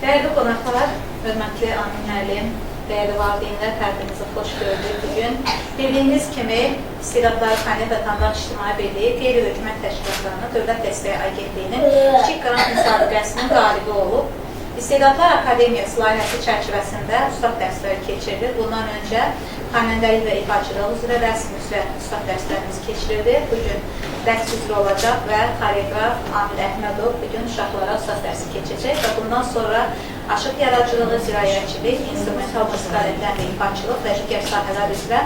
Dəyərli qonaqlar, hörmətli Amin müəllim, dəyərli valideynlər, hər birinizi xoş gördük bugün. Bildiyiniz kimi, İstedadları Fənni Vətəndaş İctimai Birliyi Qeyri-Hökumət Təşkilatlarına Dövlət Dəstəyi Agentliyinin Kiçik Qrant müsabiqəsinin qalibi olub. İstedadlar Akademiyası layihəsi çərçivəsində ustad dərsləri keçirilir. Bundan öncə xanəndəlik və ifaçılıq üzrə rəsm üzrə ustad dərslərimiz keçirildi. Bugün dərs üzrə olacaq və xoreograf Amil Əhmədov bugün uşaqlara ustad dərsi keçəcək və bundan sonra aşıq yaradıcılığı, ziraətçilik, instrumental musikal və ifaçılıq və digər sahələr üzrə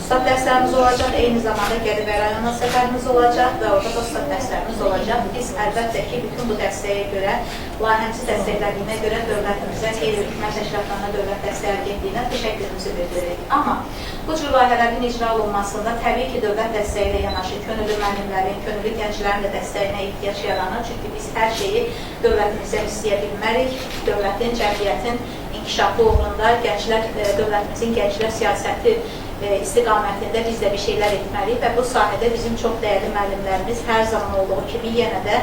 ustad dərslərimiz olacaq. Eyni zamanda Gədəbəy rayonuna səfərimiz olacaq və orada da ustad dərslərimiz olacaq. Biz əlbəttə ki, bütün bu dəstəyə görə, layihəmizi dəstəklədiyinə görə dövlətimizə, Qeyri-Hökumət Təşkilatlarına Dövlət Dəstəyi Agentliyinə təşəkkürümüzü bildiririk. Amma bu cür layihələrin icra olunmasında təbii ki, dövlət dəstəyi ilə yanaşı könüllü müəllimlərin, könüllü gənclərin də dəstəyinə ehtiyac yaranır. Çünki biz hər şeyi dövlətimizə istəyə bilmərik. Dövlətin, cəmiyyətin inkişafı uğrunda gənclər, dövlətimizin gənclər siyasəti istiqamətində biz də bir şeylər etməliyik və bu sahədə bizim çox dəyərli müəllimlərimiz hər zaman olduğu kimi yenə də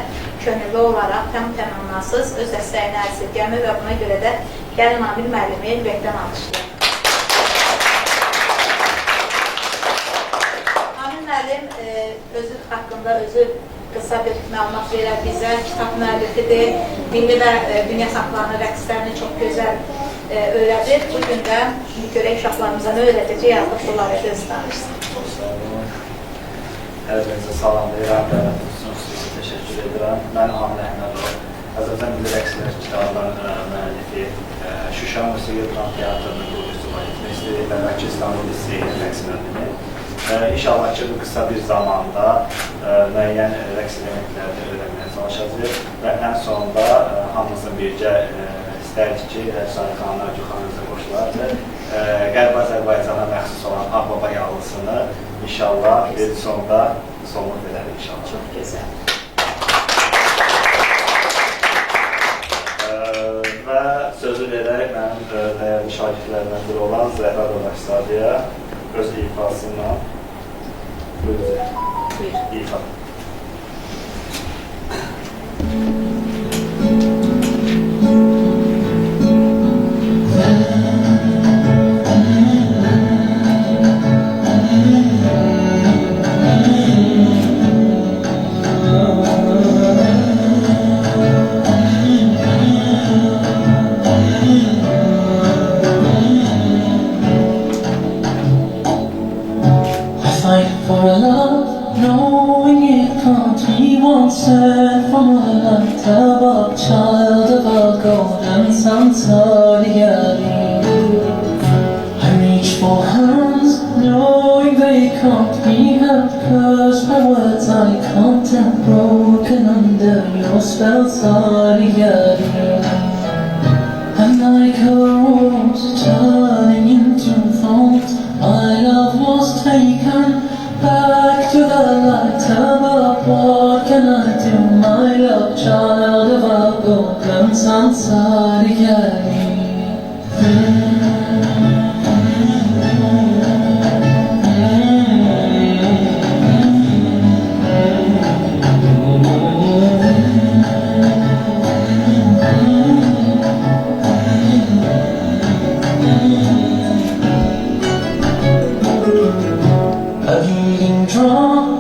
könüllü olaraq təmənnasız öz dəstəyini əsirgəmir və buna görə də gəlin Amil müəllimi ürəkdən alışlayaq. Amil müəllim özü haqqında qısa bir məlumat verər bizə, kitab müəllifidir, milli və dünya saxlarını, rəqslərini çox gözəl öyrədir. Bugün də görək uşaqlarımıza nə öyrədəcək, yazıq bunları göz tanırsın. Çox sağ olun. Hər birinizə salamlayıram, dəvətiniz üçün sizə təşəkkür edirəm. Mən Amil Əhmədov, Azərbaycan Milli Rəqslər kitablarının müəllifi, Şuşa Musiqi Dram Teatrının quruluşçu valideynisi və Bakı İstanbul Liseyinin rəqs müəllimi. İnşallah ki, bu qısa bir zamanda müəyyən rəqs elementlərini öyrənməyə çalışacağıq və ən sonunda hamımızın birgə istərdik ki, Rəqsani xanımlar Gülxanımıza qoşulardır. Qərb Azərbaycana məxsus olan Ağbaba yağlısını inşallah bir sonunda sonluq verərik inşallah. Çox gözəl. Və sözü verək mənim dəyərli şagirdlərimdən biri olan Zəhra Dolaşzadəyə öz ifasıyla buyurun. İfa. For a love, knowing it can't be one sent from a lifetime of child of a golden sunset. I reach for hands, knowing they can't be held, cause my words I can't have broken under your spell. And like a rose turning into thorns, my love was taken back to the light above. What can I do, my love, child of a golden sunset?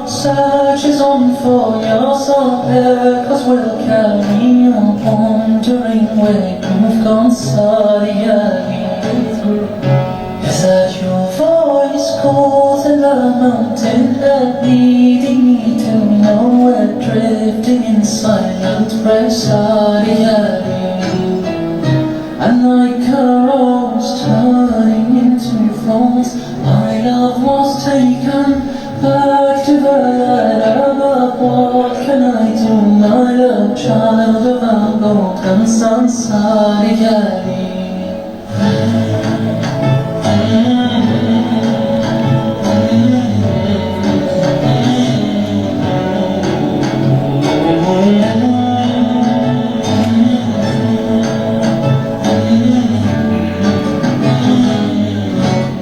Searches on for your soul there, cause we'll carry you wandering where you've gone sorry. Is that your voice calls in the mountain that leading me to nowhere, drifting in silent prayer? And like a rose turning into thorns, my love was taken back to the light above. What can I do, my love, child of a golden sunset?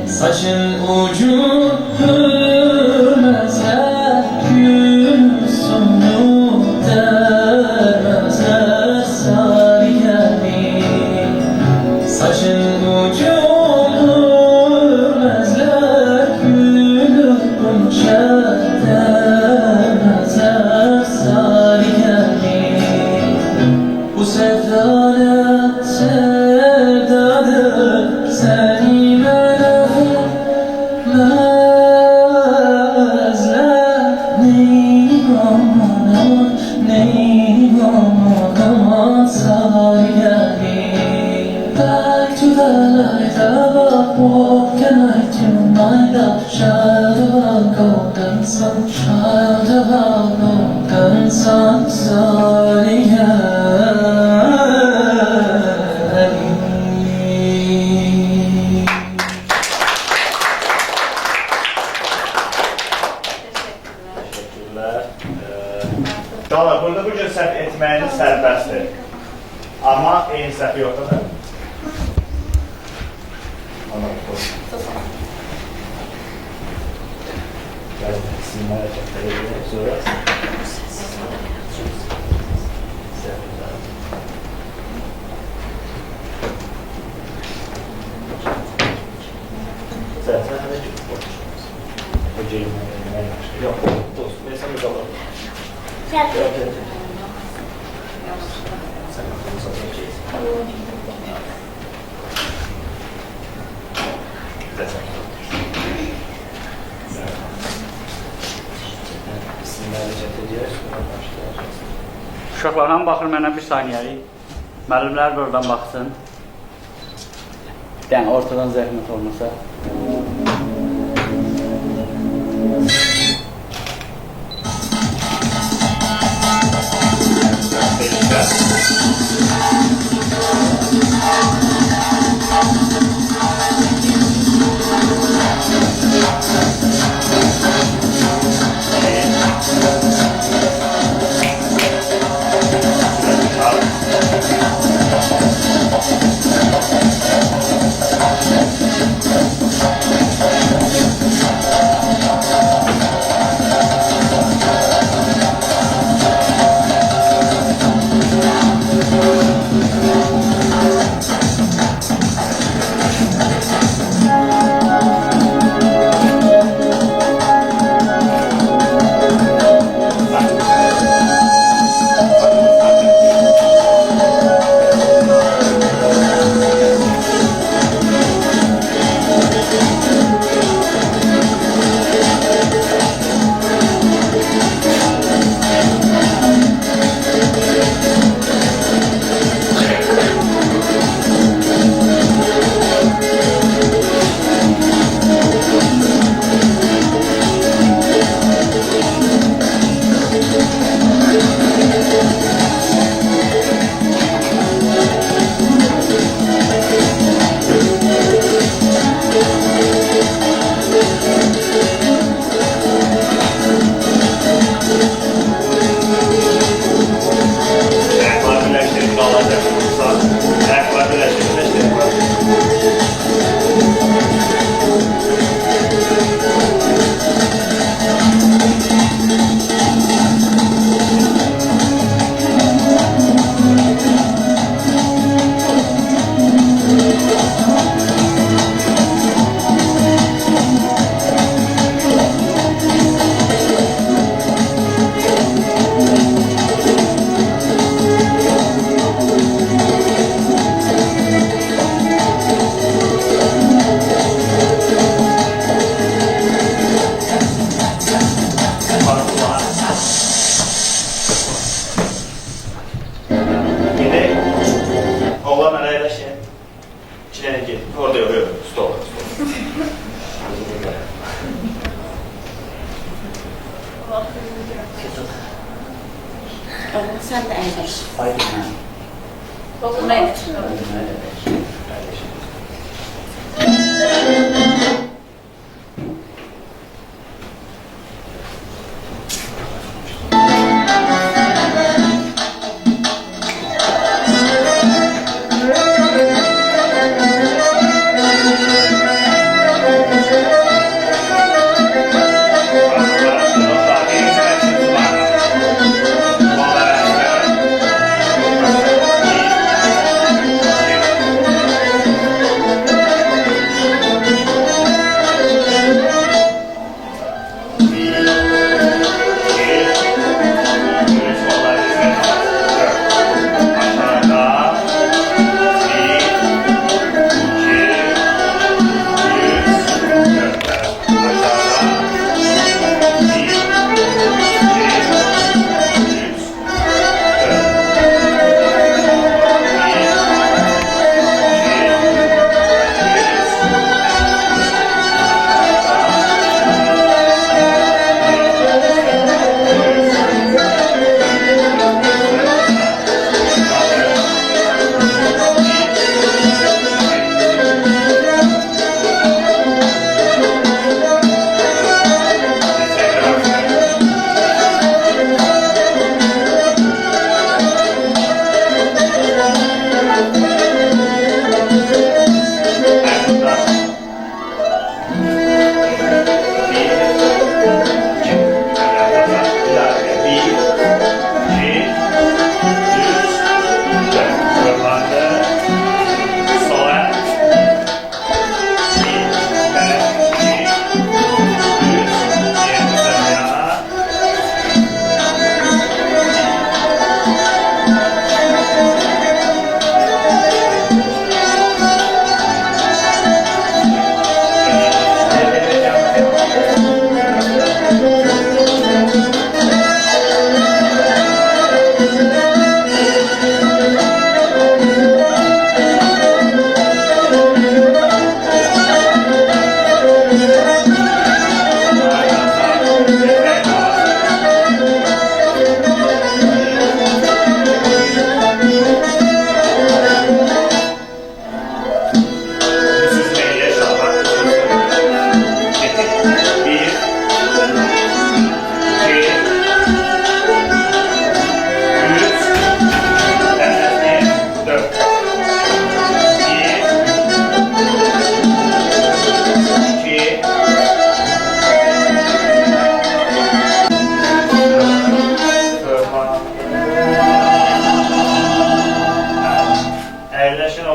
Saçın ucu hürmezler, gün sonu dermezler sarı. Back to the light above. What can I do, my love? Child of a golden sun, child of a golden sun, sorry. Teşekkürler. Uşaqlar, burada bu gün səhv etməyiniz sərbəstdir. Amma eyni səhv yoxdur da. Sizin hərəkətləri edək, sonra Sən hələ ki, o geyinməyə yaxşı. Yox, dost, mesela bir qalır. Sən qatını satın geysin. Uşaqlar hamı baxır mənə bir saniyəlik. Müəllimlər də oradan baxsın. Yəni ortadan zəhmət olmasa. Sen de əyləş. Aydın. Oxumayın.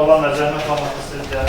olan zəhmət olmasa sizdə.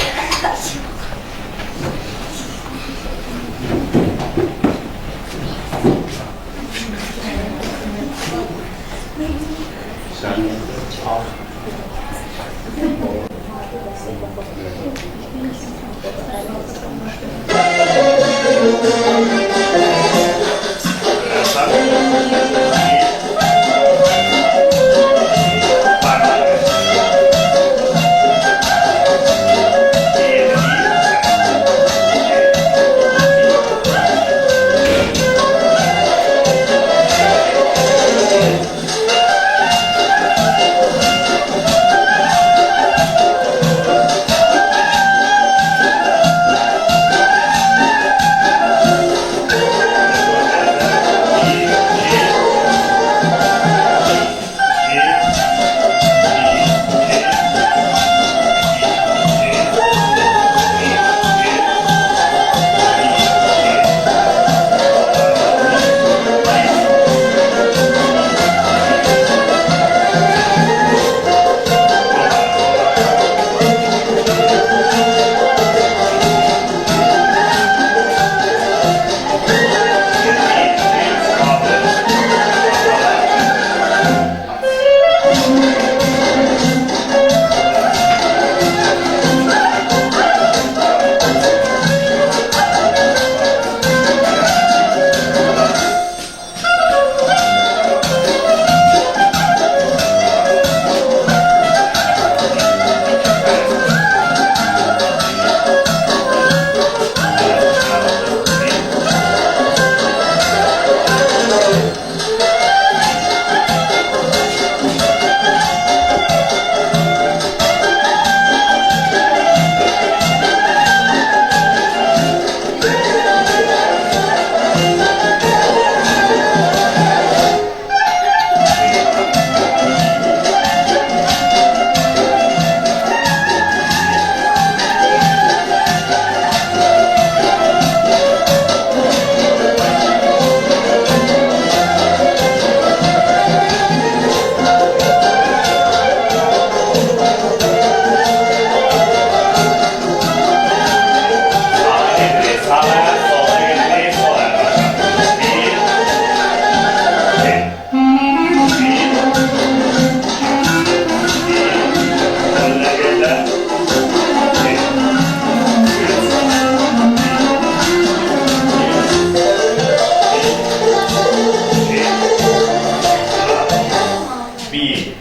Bir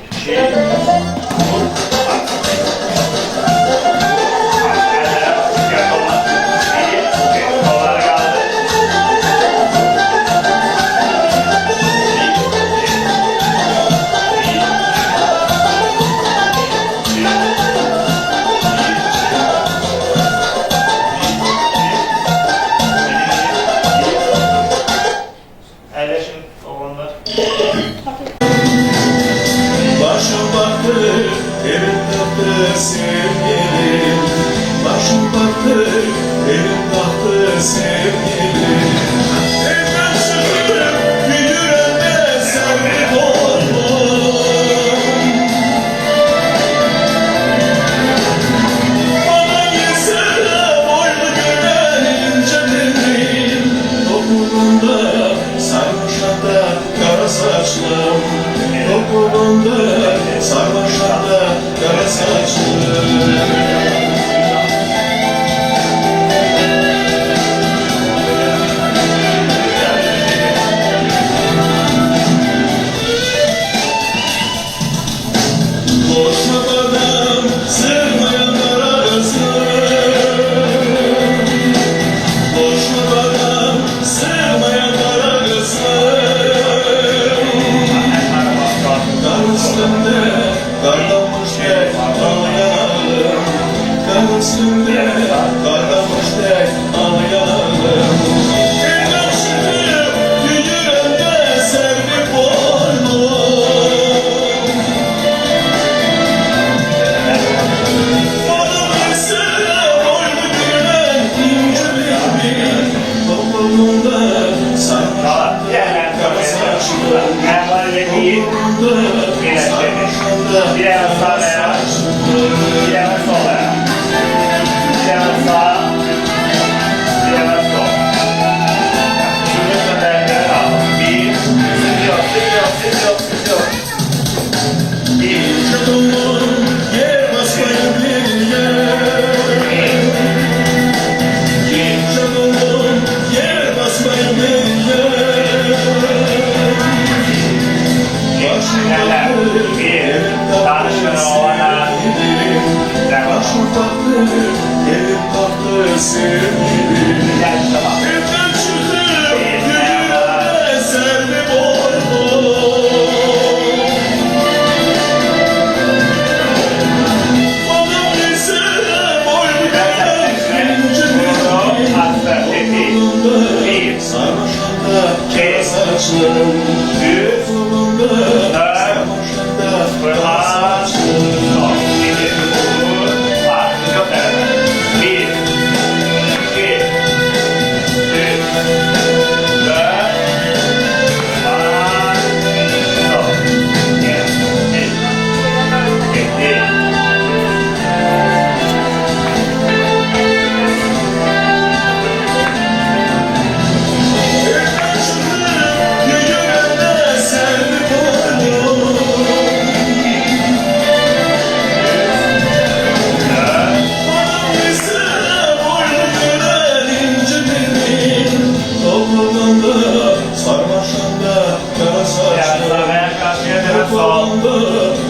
Gel tamam.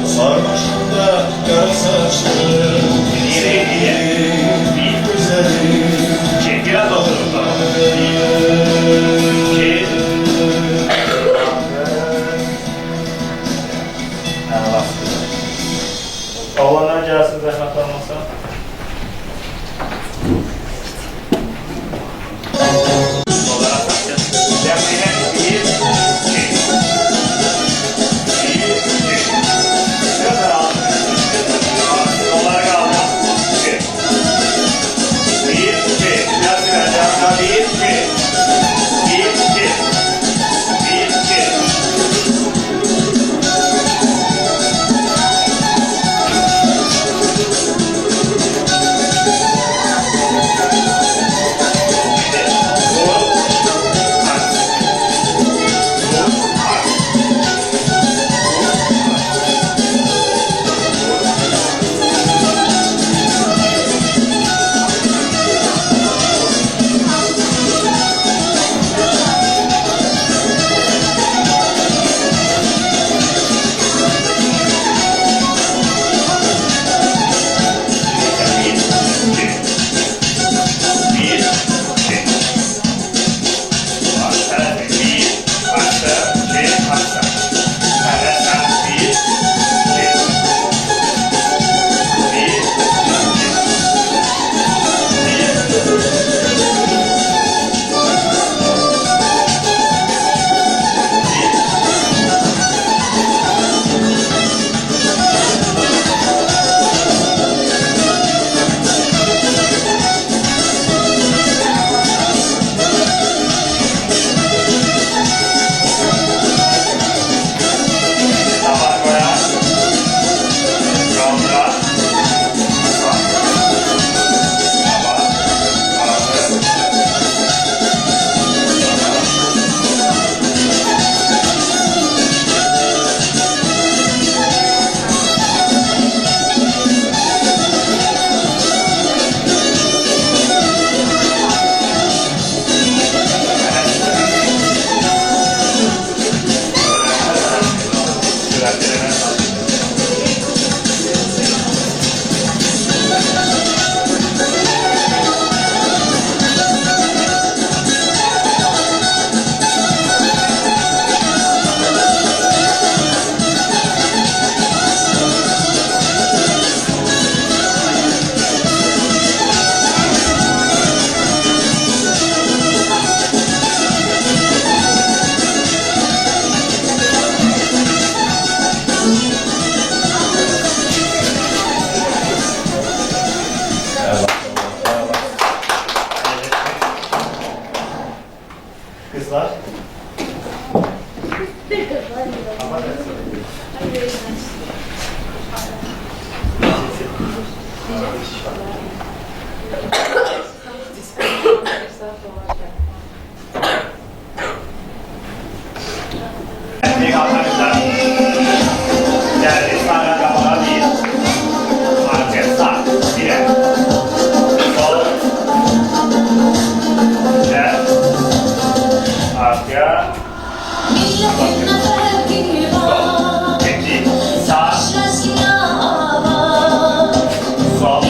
Sarmaşında kara saçlı bir güzelim. Biraz oturun. Oğlanlar gelsin zəhmət olmasa. Kızlar. Ama ne söyleyeyim? Geldi sana kapıda bir market sağ, bire. Sol. Gel. Arkaya. Sol. Çekti. Sağ. Sol.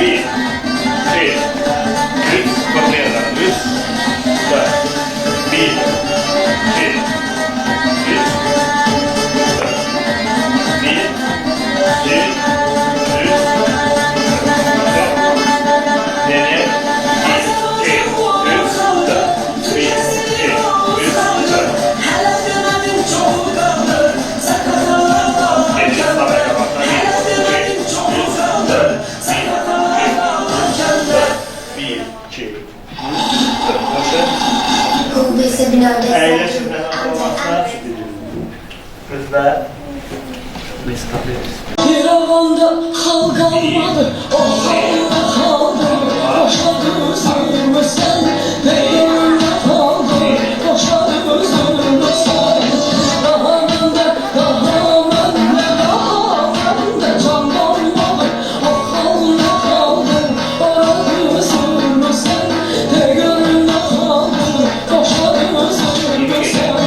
1, 2, 3, toplayalım. 3, 4, 1, 2, 3, 4, 1, 2, 3, Bir alanda hal kalmadı, o halde kaldı. Boşa üzülme sen, beynimde kaldı. Boşa üzülme sen. Daha bende, can kalmadı. O halde kaldı, boşa üzülme sen. Beynimde kaldı, boşa üzülme sen.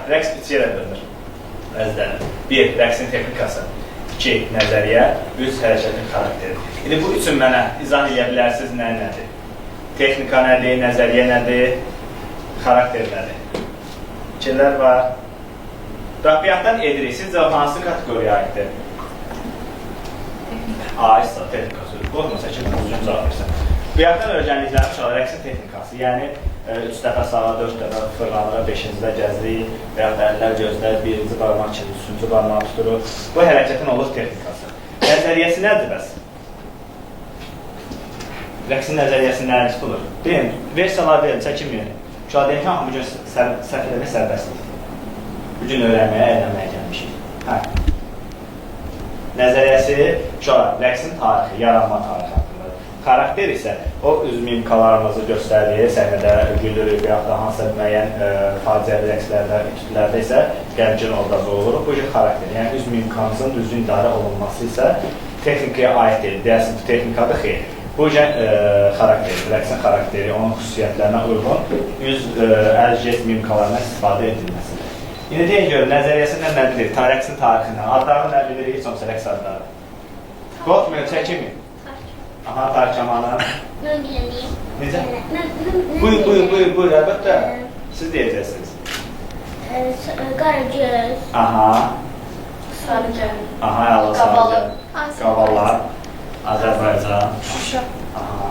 Rəqs üç yerə bölünür. Əzlərim. 1. Rəqsin texnikası. 2. Nəzəriyyə. 3. Hərəkətin xarakteri. İndi bu üçün mənə izah edə bilərsiniz nədir? Texnika nədir, nəzəriyyə nədir, xarakter nədir? Fikirlər var. Rəfiyyatdan edirik. Sizcə hansı kateqoriyaya aiddir? Aidsə, texnika sözü. Qorxmasa ki, düzgün cavab versən. Rəfiyyatdan öyrəndikləri uşaq rəqsin texnikası. Yəni, 3 dəfə sağa, 4 dəfə fırlanır, 5-cidə gəzirik və ya da əllər gözlər, 1-ci barmaq kimi, 3-cü barmaq tuturur. Bu hərəkətin olur texnikası. Nəzəriyyəsi nədir bəs? rəqsin nəzəriyyəsində nəyə tutulur? Deyim, versiyalar verin, çəkinməyin. Uşaq deyim ki, bu gün səhv eləmək sərbəstlikdir. Bu gün öyrənməyə, əylənməyə gəlmişik. Hə. Nəzəriyyəsi uşaq, rəqsin tarixi, yaranma tarixi haqqındadır. Xarakter isə o öz mimikalarımızı göstərir, səhnədə gülürük və yaxud da hansısa müəyyən faciəli rəqslərdə, kütlərdə isə gəmgin obrazı olur. Bu cür xarakter, yəni öz mimikamızın düzgün idarə olunması isə texnikaya aid deyil, deyəsin bu texnikadır, xeyr. Bu xarakteri, rəqsin xarakteri, onun xüsusiyyətlərinə uyğun üz, əl, jest mimikalarına istifadə edilməsidir. İndi deyin görün, nəzəriyyəsindən nə bilir, rəqsin tarixindən, adlarını nə bilir, heç olmasa rəqs adları. Qorxmayın, çəkinmin. Aha, tarixçamanı. Mən bilməyim. Necə? Buyur, əlbəttə. Siz deyəcəksiniz. Qaragöz. Aha. Sarıgəl. Aha, əla sarıgəl. Qavallar. Azərbaycan. Şuşa. Aha.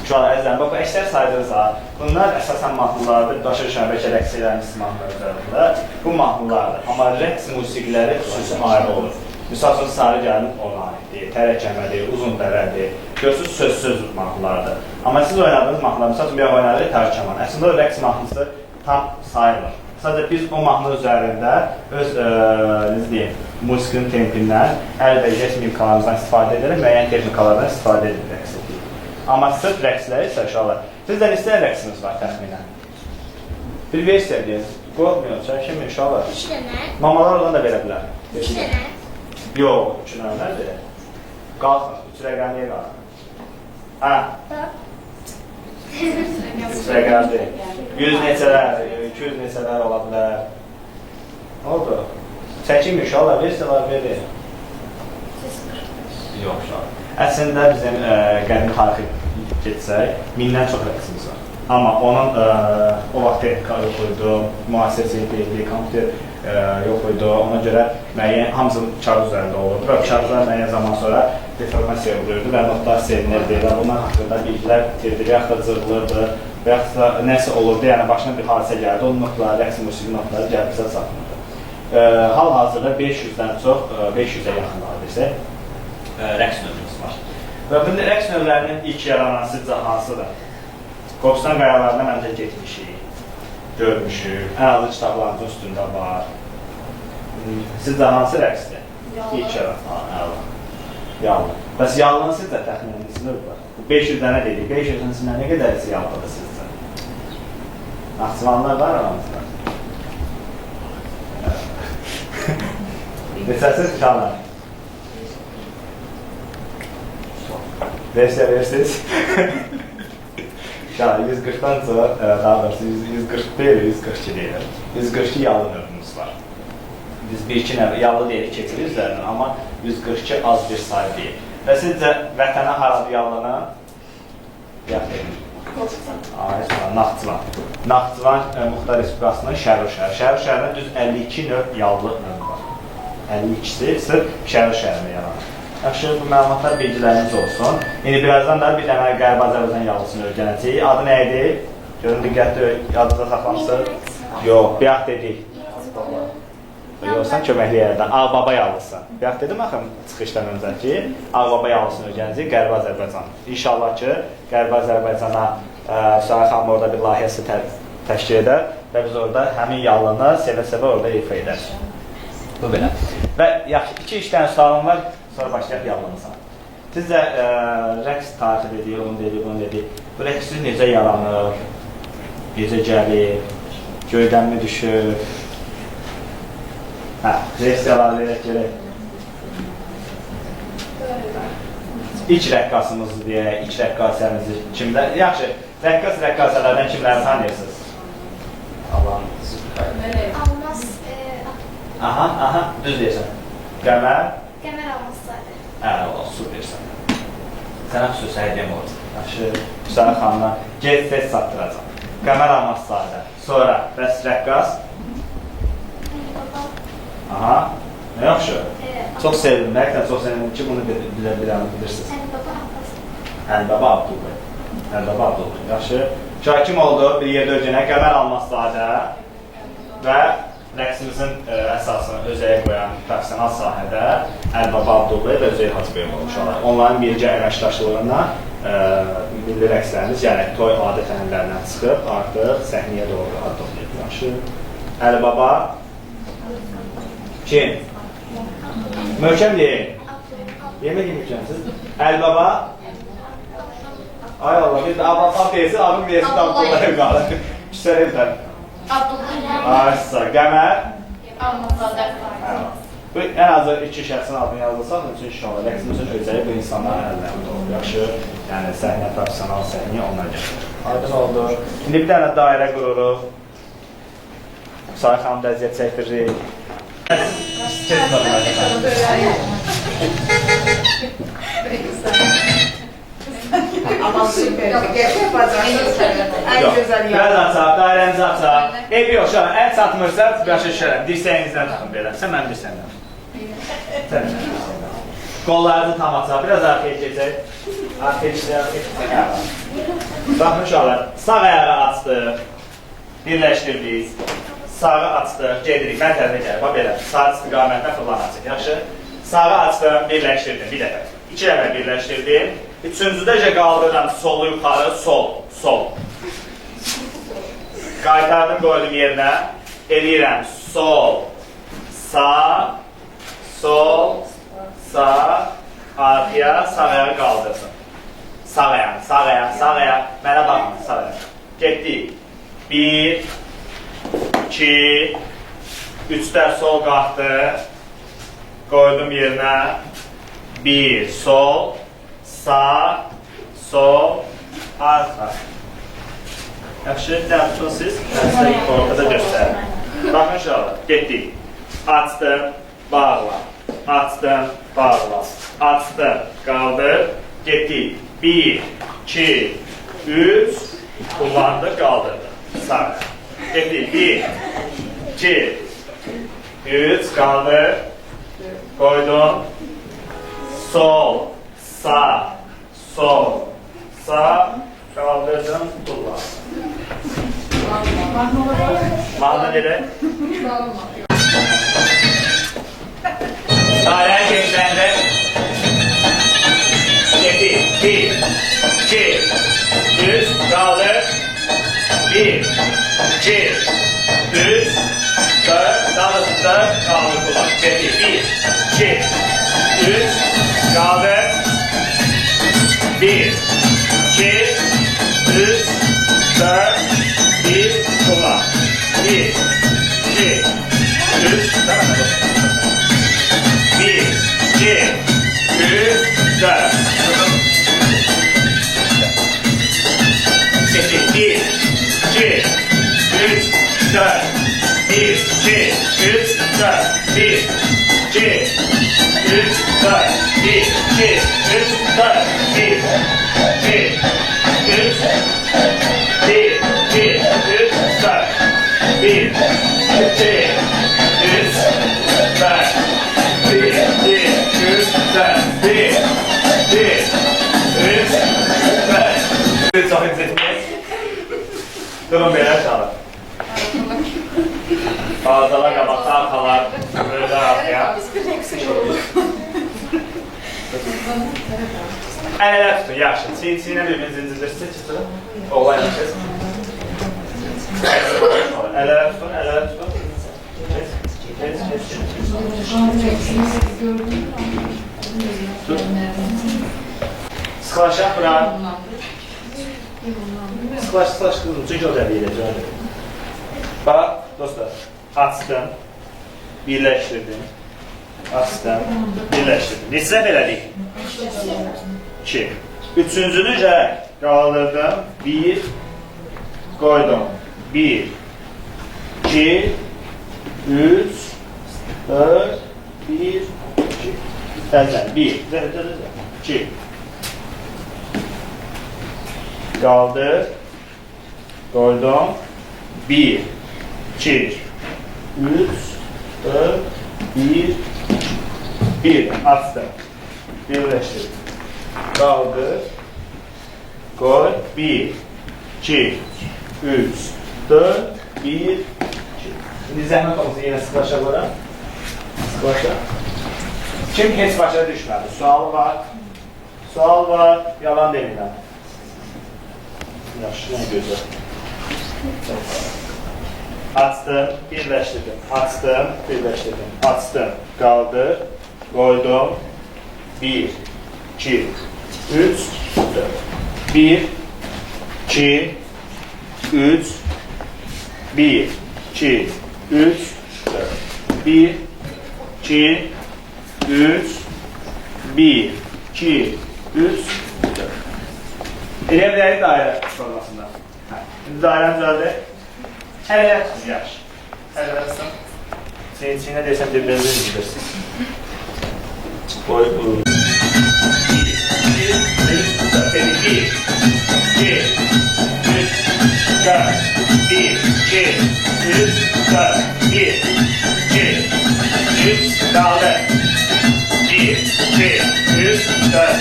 Şu an əzələn, bu əksər saydığınız ha. Bunlar əsasən mahnılardır, daşı şəbəkə rəqs edən İslamlar üzərində. Bu mahnılardır, amma rəqs musiqiləri xüsusi ayrı olur. Misal üçün, Sarıgəlin ona aiddir, Tərəkəmədir, Uzun Dərədir. Görürsünüz, söz mahnılardır. Amma siz oynadığınız mahnılar, misal üçün, bir oynadığınız Tərəkəman. Əslində o rəqs mahnısı tam sayılır. Sadəcə biz bu mahnı üzərində öz, musiqinin tempindən, əl və jest mimikalarımızdan istifadə edilir, müəyyən texnikalardan istifadə edilir rəqs edilir. Amma sırf rəqsləri isə uşaqlar, sizdən istəyən rəqsiniz var təxminən. Bir versiya deyin, qorxmayın, çəkinməyin uşaqlar. 3 dənə. Mamalar olan da verə bilər. 3 dənə. Yox, 3 dənə nədir? Qalxın, 3 rəqəm niyə qalxın? Hə? 3 rəqəm deyil. 100 neçələr, 200 neçələr ola bilər. Nə oldu? Çəkinməyin uşaqlar, versiyalar verir. Yox uşaqlar. Əslində bizim qədim tarixi getsək, 1000-dən çox rəqsimiz var. Amma onun o vaxt texnika yox idi, müasir deyildi, kompüter yox idi. Ona görə müəyyən hamısının kağız üzərində olurdu və kağızlar müəyyən zaman sonra deformasiya olurdu və notlar silinirdi və bunlar haqqında bilgilər itirdi və yaxud da cırılırdı və yaxud da nəsə olurdu, yəni başına bir hadisə gəldi, onun notları, rəqs musiqi notları gəlib bizə çatmırdı. Hal-hazırda 500-dən çox, 500-ə yaxın hadisək, rəqs növümüz var. Və bu rəqs növlərinin ilk yaranan sizcə hansıdır? Qobustan qayalarına məncə getmişik, görmüşük, ən azı kitablarımızın üstündə var. Sizcə hansı rəqsdir? İlk yaranan. Yallı. Bəs yallının sizcə təxminən neçə növ var? 500 dənə dedik, 500-ün içində nə qədər yallıdır sizcə? Naxçıvanlar var aramızda. Neçəsiz uşaqlar? Versiya verirsiniz. Uşaqlar, 140-dan sonra, daha doğrusu 140 deyil, 142 deyil. 142 yallı növümüz var. Biz bir-iki növ yallı deyilik keçirir üzərindən, amma 142 az bir sayı deyil. Və sizcə vətənə haradır yallını? Naxçıvan. Naxçıvan Muxtar Respublikasının Şərur şəhəri. Şərur şəhərində düz 52 növ yallı növü var. 52-si sırf Şərur şəhərində yaranır. Yaxşı, bu məlumatlar bilgiləriniz olsun. İndi birazdan da bir dənə Qərbi Azərbaycan yallısını öyrənəcəyik. Adı nə idi? Görün, diqqətli, adınıza saxlamışsınız. Yox, bayaq dedik. Yoxsan köməkli yerdən. Ağbaba yallısı. Bayaq dedim axı çıxışdan öncəki Ağbaba yallısını öyrənəcəyik Qərbi Azərbaycan. İnşallah ki, Qərbi Azərbaycana Səhər xanım orada bir layihəsi təşkil edər və biz orada həmin yallını sevə-sevə orada ifa edərik. Bu belə. Və yaxşı, 2-3 dənə sualım var. Sonra başlayaq yallımıza. Sizcə rəqs tarixi dedik, onu dedik, bunu dedik. Bu rəqsiniz necə yaranır, necə gəlir, göydənmi düşür? Hə, versiyalar verək gələk. İlk rəqqasımızı deyək, ilk rəqqasəmizi kimlər? Yaxşı, rəqqasələrdən kimləri tanıyırsınız? Allah'ın. Almaz. Aha, düz deyirsən. Qəmər? Qəmər Almazzadə. Ola, supersən. Sənə xüsusi hədiyyəm olur. Yaxşı, Hüsənin xanına gec tez satdıracaq. Qəmər Almazzadə. Sonra, bəs rəqqas? Aha, nə yaxşı? Çox sevdim, həqiqətən çox sevdim ki, bunu bilirsiniz. Əlbaba Abdullah. Əlbaba Abdullah. Yaxşı. Kim oldu? Bir yerdə öyrənək Qəmər Almazzadə və rəqsimizin əsasını özəyə qoyan profesional sahədə Əlbaba Abdullah və Özey Hacıbəyov olmuşlar. Onların birgə əməkdaşlığından milli rəqslərimiz, yəni toy adət-ənənələrindən çıxıb, artıq səhnəyə doğru addımlayıb. Yaxşı. Əlibaba. Kim? Möhkəm deyin. Yemək yeməkcəmsiz. Əlibaba. Ay Allah, bir də Abdullah deyilsin, abim deyilsin, Abdullah evqalı. Küsər evlər. Aysa, Qəmər. Bu, ən azı 2 şəxsin adını yazılsan, üçün iş olur. Rəqsimizin özəyi bu insanların əllərində olur. Yaxşı, yəni səhnə, profesional səhnə onlar gəlir. Aydın oldu. İndi bir dənə dairə qururuq. Sayı xanım da əziyyət çəkdirik. Ama süper. Gerçek bacaksız. En güzel Biraz açaq, dairənizi açaq. Ev yox, şöyle, ən çatmırsa, başa düşərəm. Dirsəyinizdən tutun belə. Sən mənim dirsəyimdən. Qollarınızı tam açaq. Biraz arxaya keçək. Arxaya keçək. Baxın uşaqlar, sağ ayağı açdıq. Birləşdirdik. Sağı açdıq, gedirik. Mən tərəfə gəlir. Bax belə, sağ istiqamətlə fırlanacaq. Yaxşı. Sağı açdım, birləşdirdim. Bir dəfə. 2 dəfə birləşdirdim. Üçüncüdəcə qaldırıram, solu yuxarı, sol, sol. Qaytardım, qoydum yerinə. Eləyirəm, sol, sağ, sol, sağ, arxaya, sağ ayağı qaldırsın. Sağ ayaq, sağ ayaq, sağ ayaq. Mənə baxın, sağ ayaq. Getdik. 1, 2, 3-də sol qalxdı. Qoydum yerinə. 1, sol, sağ, sol, arxa. Yaxşı, tutun siz, sizə ortada göstərin. Baxın inşallah, getdik. Açdım, bağla. Açdım, bağla. Açdım, qaldır, getdik. 1, 2, 3, kullandı, qaldırdı. Sağ. Getdik, 1, 2, 3, qaldır, qoydum. Sol, sağ, sol, sağ, kaldırdım, kullan. Mahnı nedir? Daireye geçlendi. Getir. 1, 2, 3, kaldır. 1, 2, 3, 4, daha da 4, kaldır, kullan. Getir. 1, 2, 3, kaldır. 1, 2, 3, 4, 1, kullan. 1, 2, 3, 1, 2, 3, 4. Getir. 1, 2, 3, 4. 1, 2, 3, 4. 1, 2, 3, 4. 1, 2, 3, 4. 1, 2, 3, 1, 2, 3, 4. 1, 2, 3, 4. 1, 2, 3, 4. 1, 2, 3, 4. Çok izletmeyiz. Durun beyler çalın. Bazılar kabakta arkalar. Böyle arkaya. Əllər tutun, yaxşı. Çiğnə birbirinizin zincirdirsə, çıxın. Oğlan yapacağız. Əllər tutun, əllər tutun. Tut. Sıxlaşaq bura. Sıxlaş qızım, çünki o dəbi edəcək. Bax, dostlar, açdım, birləşdirdim. Açdım, birləşdirdim. Neçə elədik? 2. Üçüncünü qaldırdım. 1, qoydum. 1, 2, 3, 4, 1, 2. Təzən, 1, 2. Qaldır. Qoydum. 1, 2, 3, 4, 1, 1. Açdım. Birləşdirdim. Qaldır. Qoy. 1, 2, 3, 4, 1, 2. Şimdi zəhmət olsun yenə sıxlaşa qora. Sıxlaşa. Kim heç başa düşmədi? Sualı var. Sual var, yalan deyilən. Yaxşı, nə gözəl. Açdım, birləşdirdim. Açdım, birləşdirdim. Açdım, qaldır, qoydum. 1, 2, 3, 4. 1, 2, 3, 1, 2, 3, 4. 1, 2, 3, 1, 2, 3, 4. Elə bilərik dairə formasında. Şimdi dairəm düzəldi. Hələ yaxşı. Hələ rəssam. Çiğnə desəm bir-birini bilirsiniz. Boy bu. 1, 2, 3, 4. 1, 2, 3, 4. 1, 2, 3, kaldı. 1, 2, 3, 4.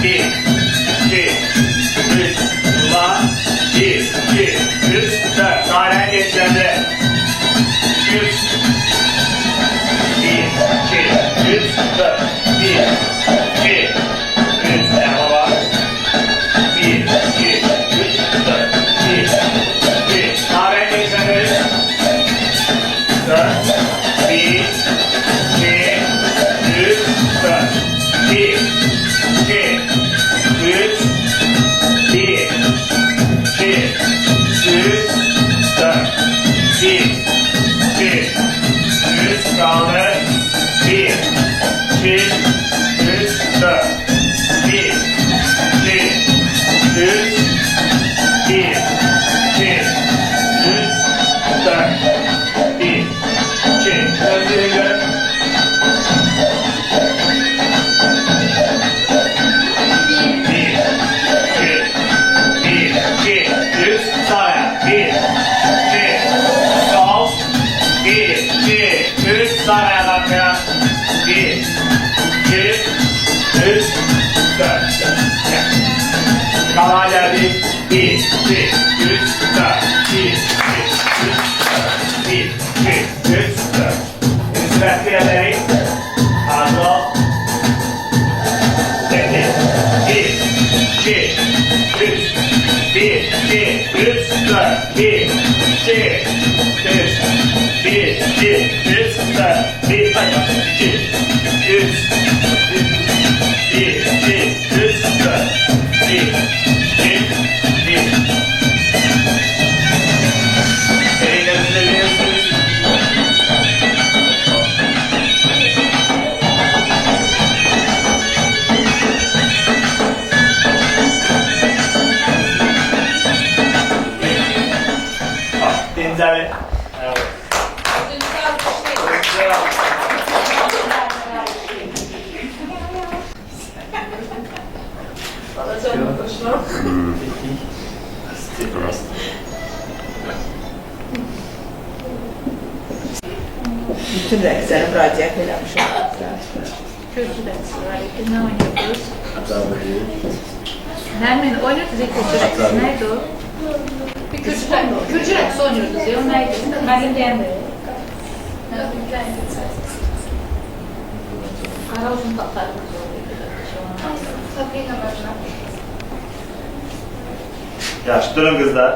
1, 2, 3, ulan. 1, 2, 3, 4. Dairəni geçiləndi. 3, 1, 2, 3, 4. 1, 2, 3, devam. 1, 2, 3, 4. 1, 2, dairəni geçiləndi. 4, 1, 2, 3, 4. 1, 2, 3, 1, 2, 3, 4. 1, 2, 3, kaldı. 1, 2, 3, 4. 1, 2, 3, 1, 2, 3, 4. 1, 2, gözleri görün. 1, 2, 3, sağ. 1, 2, sol. 1, 2, 3, sağ ayak arkaya. 1, 2, 3, 4. Kala geldi. 1, 2, 3, 4. 1, 2, 3, 4. 1, 2, 3, 4. Üstüne ederek. Hazır ol. 1, 2, 3, 1, 2, 3, 4. 1, 2, 3, 1, 2, 3, 4. 1, 2, 3, 1, 2, 3, 4. 1, 2, 1. Ellerinizi veriyorsunuz. Dincəli. Evet. Bütün rəqsləri müraciət eləmişim. Kültür rəqsi var idi. Ne oynuyordunuz? Nermin oynuyordunuz ilk kültür rəqsi. Neydi o? Bir kültür rəqsi oynuyordunuz ya. O neydi? Məlim deyəndi. Qara uzun tatlarımız oluyordu. Sabrina Bacına. Yaxşı, durun kızlar.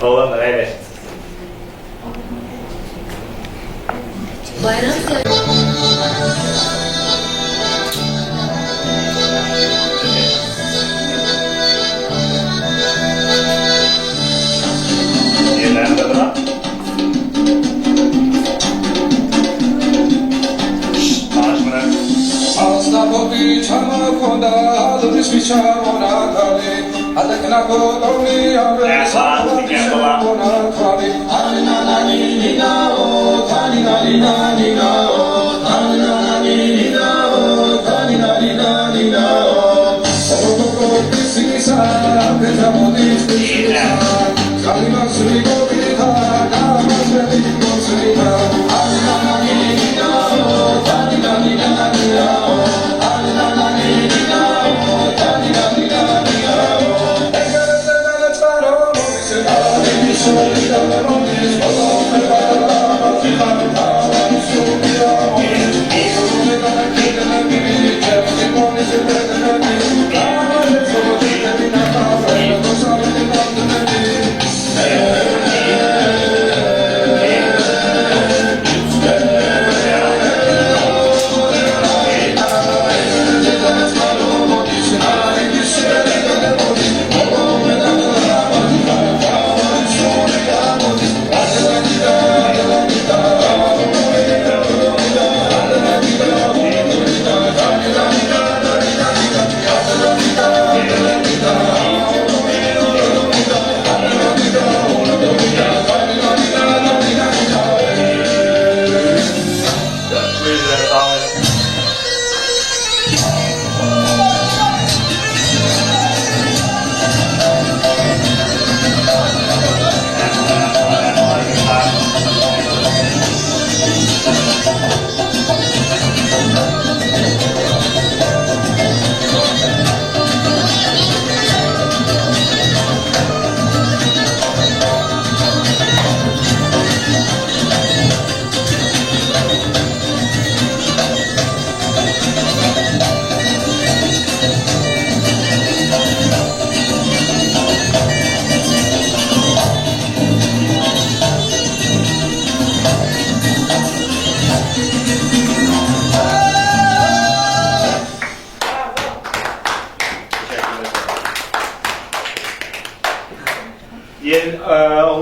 Oğlanlar, evet. Bayram Yerlerinde bırak. Ağaçmına. Astapopi chama konda aluris vichamona kali adakna ko tomi amre sabona kali anina nani nina o tani nani nani na o anina nani nina o tani nani nani na o solo ko pisisa ke jamodi pisisa kali masuri ko pitha kama sri ko sri anina nani nina o tani nani nani na o Solidão,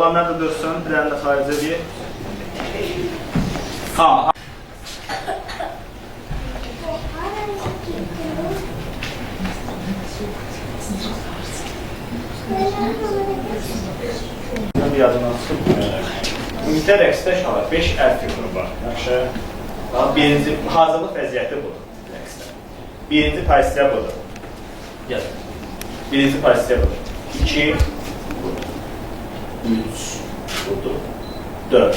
Olanlar da dursun, bir dənə də xaricə deyil. Ha. Bir yadından çıxıb. Ümumiyyətlə rəqsdə şahlar 5 əl figuru var. Yaxşı. Birinci hazırlıq vəziyyəti budur rəqsdə. Birinci pozisiya budur. Gəl. Birinci pozisiya budur. 2 budur. 3 budur. 4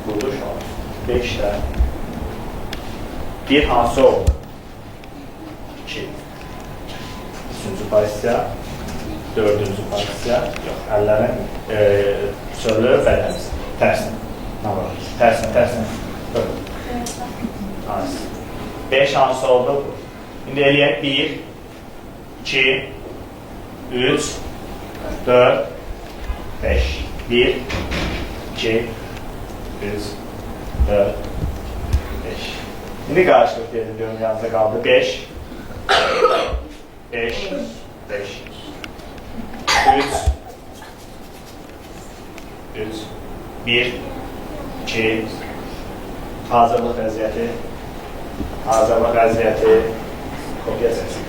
budur şahlar. 5 də. Bir hansı oldu? 2. Üçüncü pozisiya. Dördüncü pozisiya. Yox, əllərin sölü bədəniz. Tərsin. Nə var? Tərsin. Hansı? 5 hansı oldu bu? İndi eləyək 1, 2, 3, 4, 5. 1, 2, 3, 4, 5. İndi qarşılıq dedim, görüm yanınıza qaldı. 5, 5, 5. 3, 1, 2, hazırlıq vəziyyəti, kopya səsi,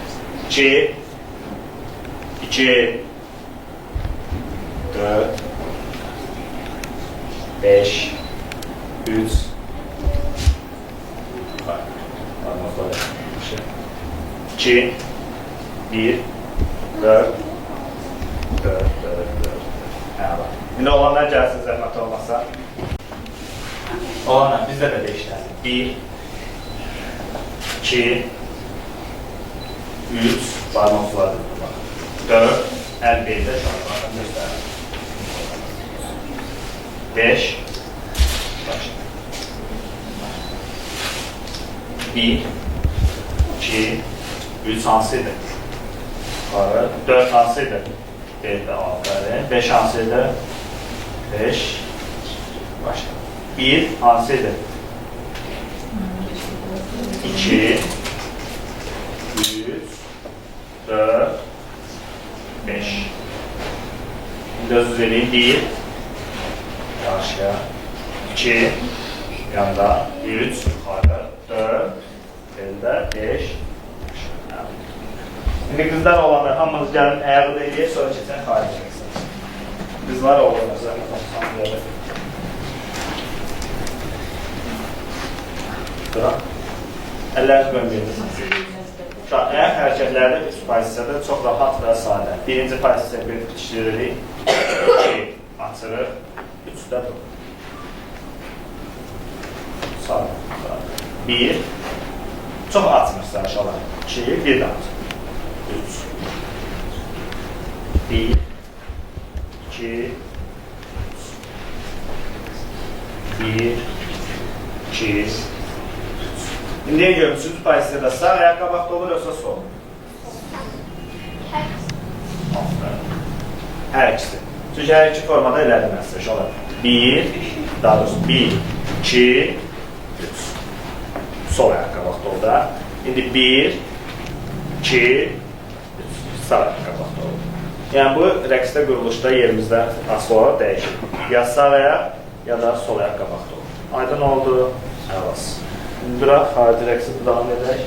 2, 2, 4, 5, 3, 2, 1, 4, 4. Əla. İndi olanlar gəlsin zəhmət olmasa. Olanlar bizdə də 5 dənə. 1, 2, 3, barmaqları 4, əl beldə şartlarını göstərir. 5, başla. 1, 2, 3 hansıydı? 4 hansıydı? Beldə aferin. 5 hansıydı? 5, başla. 1 hansıydı? 2, 3, 4, 5. Şimdi öz vereyim. 1, karşıya. 2, yanda. 3, yukarı. 4, elde. 5. Şimdi kızlar olanlar hamınız gəlin ayağı da eləyək, sonra keçən xaricəksiniz. Kızlar olanlar zəhmət olsun. Əlləriniz bölməyiniz. Əgər hərəkətlərdə 3 pozisiyada çox rahat və sadə. Birinci pozisiya bir bitişdiririk. 2 açırıq. 3-də dur. Sağ. 1. Çox açmırsa aşağılar. 2, bir də açır. 3. 1, 2, 1, 2, İndiyə görüm, 3-cü pozisiyada sağ ayaq qabaqda olur, yoxsa sol? Hər ikisi. Çünki hər iki formada elədim əslində, şolar. 1, daha doğrusu 1, 2, 3. Sol ayaq qabaqda olur da. İndi 1, 2, 3. Sağ ayaq qabaqda olur. Yəni bu rəqsdə quruluşda yerimizdə asılı olaraq dəyişir. Ya sağ ayaq, ya da sol ayaq qabaqda olur. Aydın oldu, əlas. Bırak, xarici rəqsi davam edək.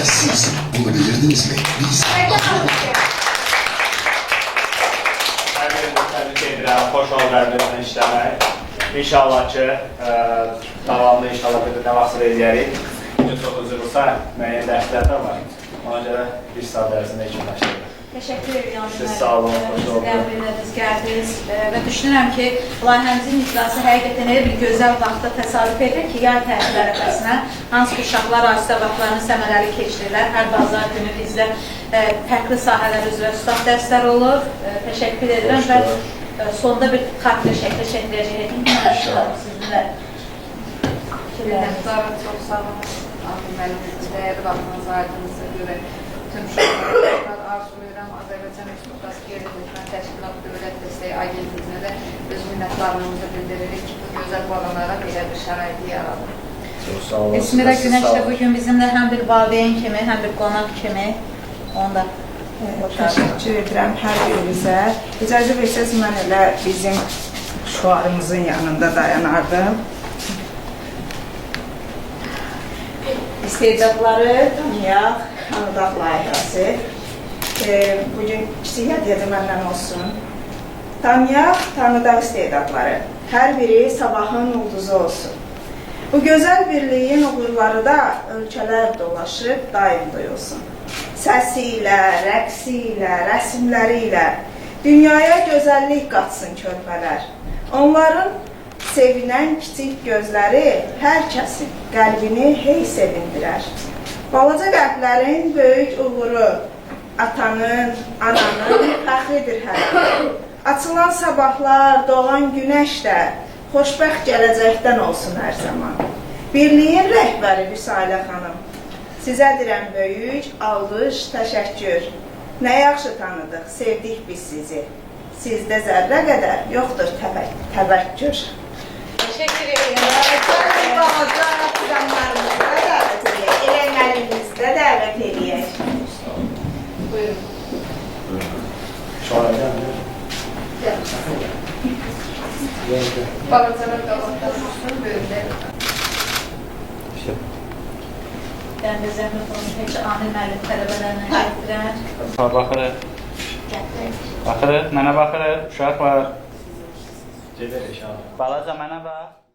Siz bunu bilirdiniz mi? Biz. Hər birini təbrik edirəm, xoş ol rəhbərinlə işləmək. İnşallah ki, davamlı inşallah bir nə vaxt eləyərik. Bugün çox üzrlüsə, müəyyən dərslər də var. Ona görə bir saat ərzində işləşdik. Təşəkkür edirəm. Siz sağ olun, xoş olun. Qəbulünüz gəldiniz və düşünürəm ki, layihəmizin icrası həqiqətən elə bir gözəl vaxtda təsadüf edir ki, yay tətil ərəfəsinə hansı ki, uşaqlar aziz vaxtlarını səmərəli keçirirlər. Hər bazar günü bizdə fərqli sahələr üzrə ustad dərslər olur. Təşəkkür edirəm və sonda bir xatirə şəkli çəkiləcək. Sizinlə. Minnətdarım, çox sağ olun. Abim mənim dəyərli vaxtınızı aydınızı görə tüm uşaqlar arzulayıram. Azərbaycan Respublikası Qeyri Hökumət Təşkilat Dövlət Dəstəyi Agentliyinə də öz minnətdarlığımızı bildiririk ki, bu gözəl balalara belə bir şəraiti yaradır. Çox sağ olun. Esmirə Günəş də bugün bizimlə həm bir valideyn kimi, həm bir qonaq kimi onu da Təşəkkür edirəm hər birinizə. İcazə versəz, mən elə bizim şüarımızın yanında dayanardım. İstedadları tanıyaq, tanıdaq layihəsi. Bugün kiçik hədiyyədə məndən olsun. Tanıyaq, tanıdaq istedadları. Hər biri sabahın ulduzu olsun. Bu gözəl birliyin uğurları da ölkələr dolaşıb daim duyulsun. Səsi ilə, rəqsi ilə, rəsmləri ilə dünyaya gözəllik qatsın körpələr. Onların sevinən kiçik gözləri hər kəsin qəlbini hey sevindirər. Balaca qəlblərin böyük uğuru atanın, ananın fəxridir hər. Açılan sabahlar, doğan günəş də xoşbəxt gələcəkdən olsun hər zaman. Birliyin rəhbəri Vüsalə xanım, sizə dirəm böyük, alqış, təşəkkür. Nə yaxşı tanıdıq, sevdik biz sizi. Sizdə zərrə qədər yoxdur təvəkkür. təşəkkür edirəm. Balaca qızanlarımızda dəvət edək, elənlərimizdə dəvət edək. Buyurun. Şöyle geldi. Balacalar qabaqda dursun, böyüklər. Ben de zəhmət olmuş, heç Amir müəllim tələbələrlə gətirər. Baxırıq. Baxırıq, mənə baxırıq, uşaq var. Gelir inşallah. Balaca mənə bax.